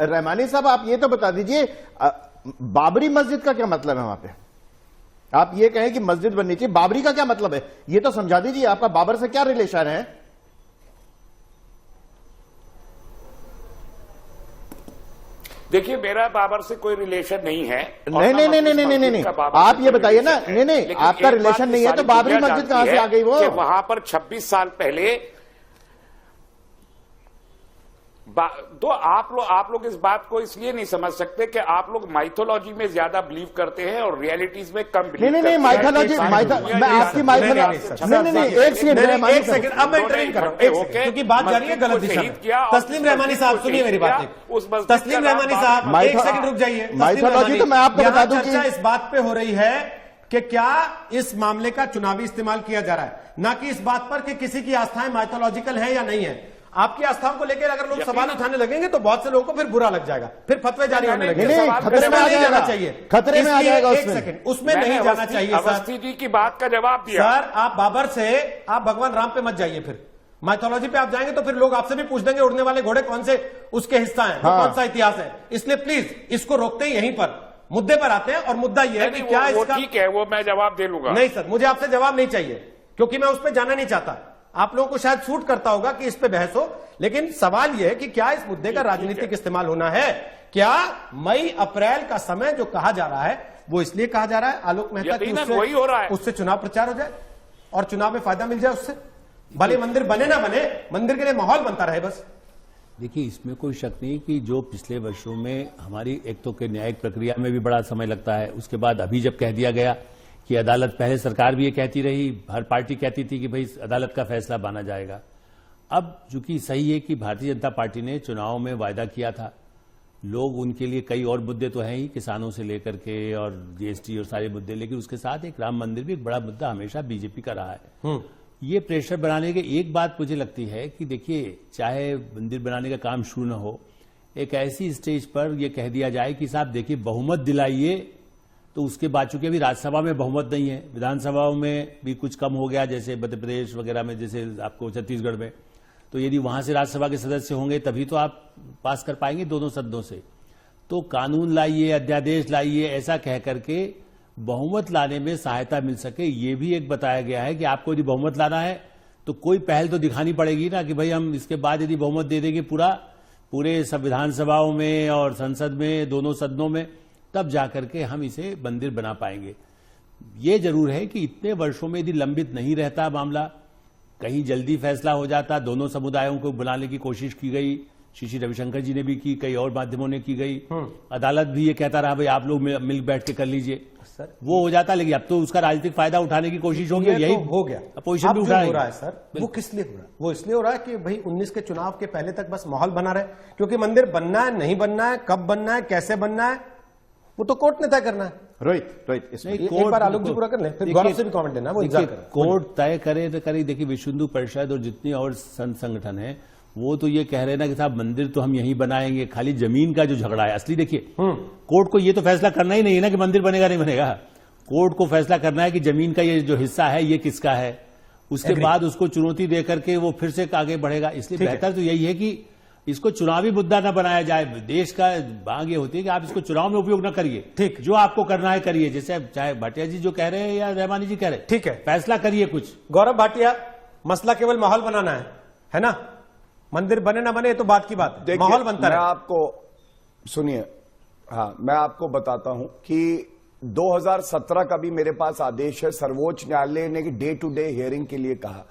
रहमानी साहब आप ये तो बता दीजिए, बाबरी मस्जिद का क्या मतलब है वहां पे? आप ये कहें कि मस्जिद बननी चाहिए, बाबरी का क्या मतलब है ये तो समझा दीजिए। आपका बाबर से क्या रिलेशन है? देखिए, मेरा बाबर से कोई रिलेशन नहीं है। नहीं, आप ये बताइए ना। नहीं, आपका रिलेशन नहीं है तो बाबरी मस्जिद कहां से आ गई? वो वहां पर 26 साल पहले तो आप लोग इस बात को इसलिए नहीं समझ सकते कि आप लोग माइथोलॉजी में ज्यादा बिलीव करते हैं और रियलिटीज में कम बिलीव करते हैं। नहीं, माइथोलॉजी, मैं आपकी माइथोलॉजी, नहीं, एक सेकंड, अब मैं ट्रेन कर रहा हूं क्योंकि बात जा रही है गलत दिशा में। तस्लीम रहमानी साहब सुनिए मेरी बात। तस्लीम रहमानी साहब एक सेकंड रुक जाइए। माइथोलॉजी तो मैं आपको बता दूं कि इस बात पे हो रही है कि क्या इस मामले का चुनावी इस्तेमाल किया जा रहा है, ना कि इस बात पर कि किसी की आस्थाएं माइथोलॉजिकल है या नहीं है। आपकी आस्थाओं को लेकर अगर लोग सवाल उठाने लगेंगे तो बहुत से लोगों को फिर बुरा लग जाएगा, फिर फतवे जारी होने लगेंगे। खतरे में आ जाना चाहिए, खतरे में आ जाएगा। एक सेकंड, उसमें नहीं जाना चाहिए। अवस्थी जी की बात का जवाब दिया सर। आप बाबर से आप भगवान राम पे मत जाइए, फिर माइथोलॉजी पे आप जाएंगे तो फिर लोग आपसे भी पूछ देंगे उड़ने वाले घोड़े कौन से उसके हिस्सा है, कौन सा इतिहास है। इसलिए प्लीज इसको रोकते हैं, यहीं पर मुद्दे पर आते हैं। और मुद्दा यह है कि क्या इसका, ठीक है, वो मैं जवाब दे लूंगा। नहीं सर, मुझे आपसे जवाब नहीं चाहिए क्योंकि मैं उस पर जाना नहीं चाहता। आप लोगों को शायद सूट करता होगा कि इस पे बहस हो, लेकिन सवाल यह है कि क्या इस मुद्दे का राजनीतिक इस्तेमाल होना है? क्या मई अप्रैल का समय जो कहा जा रहा है वो इसलिए कहा जा रहा है आलोक मेहता की वही हो रहा है, उससे चुनाव प्रचार हो जाए और चुनाव में फायदा मिल जाए उससे? भले मंदिर बने ना बने, मंदिर के लिए माहौल बनता रहे बस। देखिए, इसमें कोई शक नहीं कि जो पिछले वर्षों में हमारी एक तो के न्यायिक प्रक्रिया में भी बड़ा समय लगता है, उसके बाद अभी जब कह दिया गया कि अदालत, पहले सरकार भी ये कहती रही, हर पार्टी कहती थी कि भाई अदालत का फैसला माना जाएगा। अब चूंकि सही है कि भारतीय जनता पार्टी ने चुनाव में वायदा किया था, लोग उनके लिए कई और मुद्दे तो हैं ही, किसानों से लेकर के और जीएसटी और सारे मुद्दे, लेकिन उसके साथ एक राम मंदिर भी एक बड़ा मुद्दा हमेशा बीजेपी का रहा है। ये प्रेशर बनाने के एक बात मुझे लगती है कि देखिए, चाहे मंदिर बनाने का काम शुरू न हो, एक ऐसी स्टेज पर यह कह दिया जाए कि साहब देखिए बहुमत दिलाइए, तो उसके बाद चूंकि अभी राज्यसभा में बहुमत नहीं है, विधानसभाओं में भी कुछ कम हो गया, जैसे मध्य प्रदेश वगैरह में, जैसे आपको छत्तीसगढ़ में, तो यदि वहां से राज्यसभा के सदस्य होंगे तभी तो आप पास कर पाएंगे दोनों सदनों से। तो कानून लाइए, अध्यादेश लाइए, ऐसा कह करके बहुमत लाने में सहायता मिल सके, ये भी एक बताया गया है कि आपको यदि बहुमत लाना है तो कोई पहल तो दिखानी पड़ेगी ना, कि भाई हम इसके बाद यदि बहुमत दे देंगे पूरे संविधान सभाओं में और संसद में, दोनों सदनों में, तब जाकर के हम इसे मंदिर बना पाएंगे। ये जरूर है कि इतने वर्षों में यदि लंबित नहीं रहता मामला, कहीं जल्दी फैसला हो जाता, दोनों समुदायों को बुलाने की कोशिश की गई, श्री रविशंकर जी ने भी की, कई और माध्यमों ने की गई, अदालत भी ये कहता रहा भाई आप लोग मिल बैठ के कर लीजिए, वो हो जाता। लेकिन अब तो उसका राजनीतिक फायदा उठाने की कोशिश होगी, यही तो हो गया। अपोजिशन भी हो रहा है सर, वो किस लिए हो रहा है? वो इसलिए हो रहा है कि भाई 19 के चुनाव के पहले तक बस माहौल बना रहे, क्योंकि मंदिर बनना है, नहीं बनना है, कब बनना है, कैसे बनना है, वो तो कोर्ट ने तय करना है। रोहित इसमें एक बार आलोक जी पूरा कर लें, फिर गौरव से भी कमेंट देना, वो इंतजार करें। कोर्ट तय करे तो करे। देखिए, विश्व हिंदू परिषद और जितनी और संगठन है वो तो ये कह रहे हैं ना कि साहब मंदिर तो हम यहीं बनाएंगे, खाली जमीन का जो झगड़ा है असली, देखिए कोर्ट को ये तो फैसला करना ही नहीं है ना कि मंदिर बनेगा नहीं बनेगा, कोर्ट को फैसला करना है कि जमीन का ये जो हिस्सा है ये किसका है, उसके बाद उसको चुनौती दे करके वो फिर से आगे बढ़ेगा। इसलिए बेहतर तो यही है कि इसको चुनावी मुद्दा न बनाया जाए। देश का मांग ये होती है कि आप इसको चुनाव में उपयोग न करिए, ठीक, जो आपको करना है करिए, जैसे चाहे भाटिया जी जो कह रहे हैं या रहमानी जी कह रहे हैं, ठीक है, फैसला करिए कुछ। गौरव भाटिया, मसला केवल माहौल बनाना है ना, मंदिर बने ना बने ये तो बात की बात है, माहौल बनता है। मैं आपको सुनिए, हाँ, मैं आपको बताता हूं कि 2017 का भी मेरे पास आदेश है, सर्वोच्च न्यायालय ने डे टू डे हियरिंग के लिए कहा,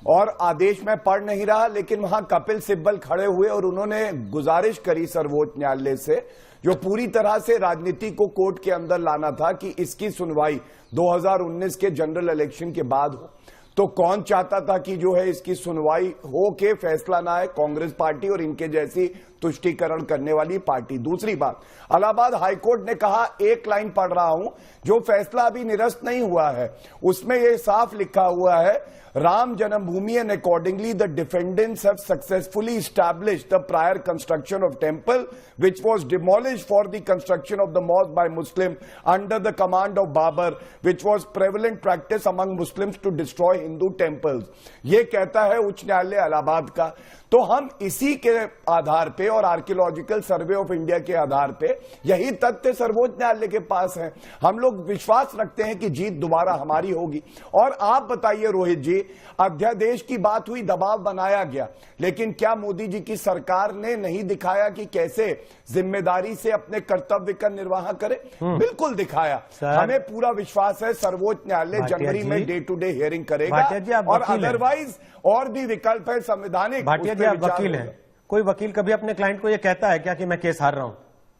और आदेश मैं पढ़ नहीं रहा, लेकिन वहां कपिल सिब्बल खड़े हुए और उन्होंने गुजारिश करी सर्वोच्च न्यायालय से, जो पूरी तरह से राजनीति को कोर्ट के अंदर लाना था, कि इसकी सुनवाई 2019 के जनरल इलेक्शन के बाद हो। तो कौन चाहता था कि जो है इसकी सुनवाई हो के फैसला ना है? कांग्रेस पार्टी और इनके जैसी तुष्टीकरण करने वाली पार्टी। दूसरी बात, इलाहाबाद हाईकोर्ट ने कहा, एक लाइन पढ़ रहा हूं, जो फैसला अभी निरस्त नहीं हुआ है उसमें यह साफ लिखा हुआ है, राम जन्मभूमि and accordingly the defendants have successfully established the prior construction of temple which was demolished for the construction of the mosque by Muslim under the command of Babur, which was prevalent practice among Muslims to destroy Hindu temples। ये कहता है उच्च न्यायालय इलाहाबाद का। तो हम इसी के आधार पे पे और आर्कियोलॉजिकल सर्वे ऑफ इंडिया के आधार पे यही तथ्य सर्वोच्च न्यायालय के पास है। हम लोग विश्वास रखते हैं कि जीत दोबारा हमारी होगी। और आप बताइए रोहित जी, अध्यादेश की बात हुई, दबाव बनाया गया, लेकिन क्या मोदी जी की सरकार ने नहीं दिखाया कि कैसे जिम्मेदारी से अपने कर्तव्य का निर्वाह करे? बिल्कुल दिखाया। हमें पूरा विश्वास है सर्वोच्च न्यायालय जनवरी में डे टू डे हियरिंग करेगा और अदरवाइज और भी विकल्प है संवैधानिक। भाटिया जी आप वकील हैं, कोई वकील कभी अपने क्लाइंट को यह कहता है क्या कि मैं केस हार रहा हूं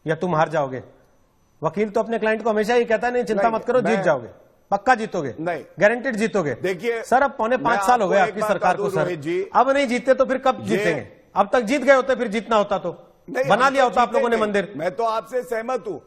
या तुम हार जाओगे? वकील तो अपने क्लाइंट को हमेशा ही कहता है नहीं चिंता मत करो, जीत जाओगे, पक्का जीतोगे, नहीं गारंटेड जीतोगे। देखिए सर अब 4.5 साल हो गए आपकी सरकार को सर, अब नहीं जीतते तो फिर कब जीतेंगे? अब तक जीत गए होते, फिर जीतना होता तो बना लिया होता आप लोगों ने मंदिर। मैं तो आपसे सहमत हूं,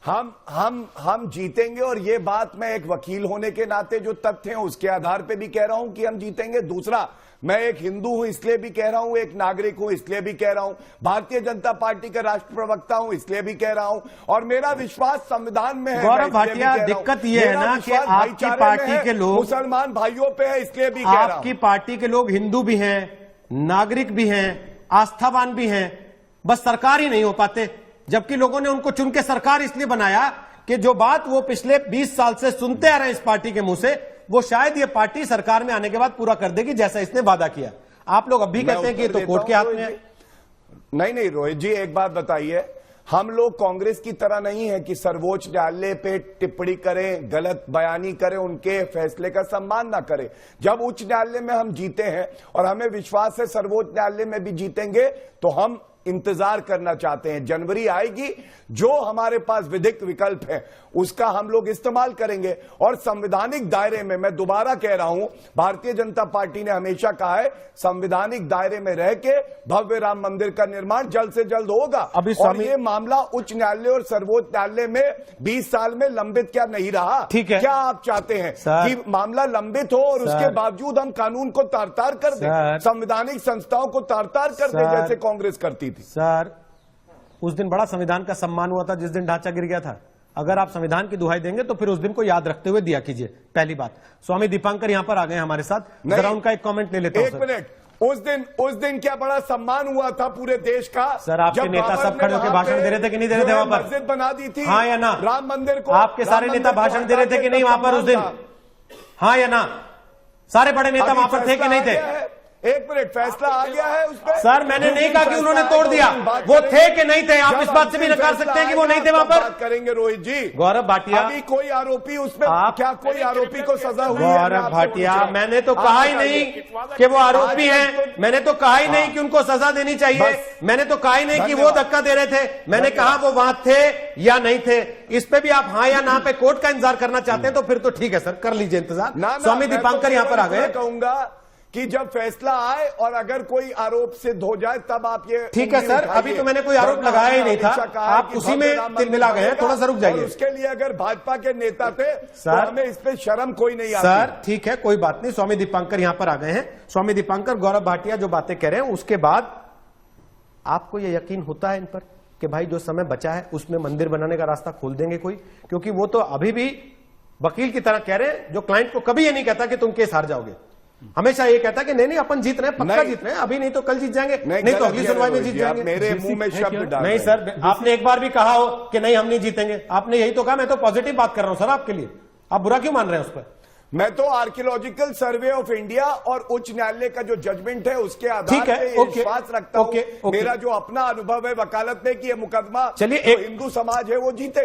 हम जीतेंगे और ये बात मैं एक वकील होने के नाते जो तथ्य हैं उसके आधार पे भी कह रहा हूं कि हम जीतेंगे। दूसरा, मैं एक हिंदू हूं इसलिए भी कह रहा हूं, एक नागरिक हूं इसलिए भी कह रहा हूं, भारतीय जनता पार्टी का राष्ट्र प्रवक्ता हूं इसलिए भी कह रहा हूं, और मेरा विश्वास संविधान में है। गौरव भाटिया, दिक्कत यह है ना कि आपकी पार्टी के लोग मुसलमान भाइयों पे है इसलिए भी कह रहा हूं। आपकी पार्टी के लोग हिंदू भी हैं, नागरिक भी हैं, आस्थावान भी हैं, बस सरकार ही नहीं हो पाते। जबकि लोगों ने उनको चुन के सरकार इसलिए बनाया कि जो बात वो पिछले 20 साल से सुनते आ रहे हैं इस पार्टी के मुंह से, वो शायद ये पार्टी सरकार में आने के बाद पूरा कर देगी जैसा इसने वादा किया। आप लोग अब भी कहते हैं कि ये तो कोर्ट के हाथ में है। नहीं रोहित जी, एक बात बताइए, हम लोग कांग्रेस की तरह नहीं है कि सर्वोच्च न्यायालय पे टिप्पणी करें, गलत बयानी करें, उनके फैसले का सम्मान ना करें। जब उच्च न्यायालय में हम जीते हैं और हमें विश्वास है सर्वोच्च न्यायालय में भी जीतेंगे, तो हम इंतजार करना चाहते हैं। जनवरी आएगी, जो हमारे पास विधिक विकल्प है उसका हम लोग इस्तेमाल करेंगे और संवैधानिक दायरे में, मैं दोबारा कह रहा हूं, भारतीय जनता पार्टी ने हमेशा कहा है संवैधानिक दायरे में रह के भव्य राम मंदिर का निर्माण जल्द से जल्द होगा। और ये मामला उच्च न्यायालय और सर्वोच्च न्यायालय में 20 साल में लंबित क्या नहीं रहा? ठीक है, क्या आप चाहते हैं कि मामला लंबित हो और उसके बावजूद हम कानून को तार-तार कर दें, संवैधानिक संस्थाओं को तार-तार कर दें जैसे कांग्रेस करती थी? सर उस दिन बड़ा संविधान का सम्मान हुआ था जिस दिन ढांचा गिर गया था। अगर आप संविधान की दुहाई देंगे तो फिर उस दिन को याद रखते हुए दिया कीजिए। पहली बात, स्वामी दीपांकर यहां पर आ गए हमारे साथ, जरा उनका एक कमेंट ले लेता हूं। एक मिनट, उस दिन क्या बड़ा सम्मान हुआ था पूरे देश का? सर आपके नेता सब खड़े होकर भाषण दे रहे थे कि नहीं दे रहे थे वहां पर? मस्जिद बना दी थी, हाँ या ना? राम मंदिर को आपके सारे नेता भाषण दे रहे थे कि नहीं वहां पर उस दिन? हाँ या ना? सारे बड़े नेता वहां पर थे कि नहीं थे? एक मिनट, फैसला आ गया है उस पर? सर मैंने नहीं कहा कि उन्होंने तोड़ दिया, वो थे कि नहीं थे। आप इस बात से भी नकार सकते हैं कि वो नहीं थे वहां पर। बात करेंगे रोहित जी। गौरव भाटिया, अभी कोई आरोपी उसमें, क्या कोई आरोपी को सजा हुई? गौरव भाटिया, मैंने तो कहा ही नहीं कि वो आरोपी हैं, मैंने तो कहा ही नहीं कि उनको सजा देनी चाहिए, मैंने तो कहा ही नहीं कि वो धक्का दे रहे थे, मैंने कहा वो वहां थे या नहीं थे। इस पे भी आप हाँ या ना पे कोर्ट का इंतजार करना चाहते हैं तो फिर तो ठीक है सर, कर लीजिए इंतजार। स्वामी दीपांकर यहां पर आ गए। कहूंगा कि जब फैसला आए और अगर कोई आरोप सिद्ध हो जाए तब आप ये ठीक है सर, अभी तो मैंने कोई आरोप लगाया ही नहीं था, आप उसी में तिलमिला गए हैं, थोड़ा सा रुक जाइए। उसके लिए अगर भाजपा के नेता थे तो हमें इस पे शर्म कोई नहीं आती। सर ठीक है, कोई बात नहीं। स्वामी दीपांकर यहां पर आ गए हैं। स्वामी दीपांकर, गौरव भाटिया जो बातें कह रहे हैं उसके बाद आपको यह यकीन होता है इन पर कि भाई जो समय बचा है उसमें मंदिर बनाने का रास्ता खोल देंगे कोई? क्योंकि वो तो अभी भी वकील की तरह कह रहे हैं जो क्लाइंट को कभी ये नहीं कहता कि तुम केस हार जाओगे, हमेशा ये कहता है कि नहीं अपन जीत रहे हैं, पक्का जीत रहे हैं, अभी नहीं तो कल जीत जाएंगे, नहीं तो अगली सुनवाई में जीत जाएंगे। मेरे मुंह में शब्द डाल नहीं सर, आपने एक बार भी कहा हो कि नहीं हम नहीं जीतेंगे, आपने यही तो कहा। मैं तो पॉजिटिव बात कर रहा हूं सर आपके लिए, आप बुरा क्यों मान रहे हैं उस पर? मैं तो आर्कियोलॉजिकल सर्वे ऑफ इंडिया और उच्च न्यायालय का जो जजमेंट है उसके आधार पर विश्वास रखता हूं। मेरा जो अपना अनुभव है वकालत में कि ये मुकदमा जो हिंदू समाज है वो जीते।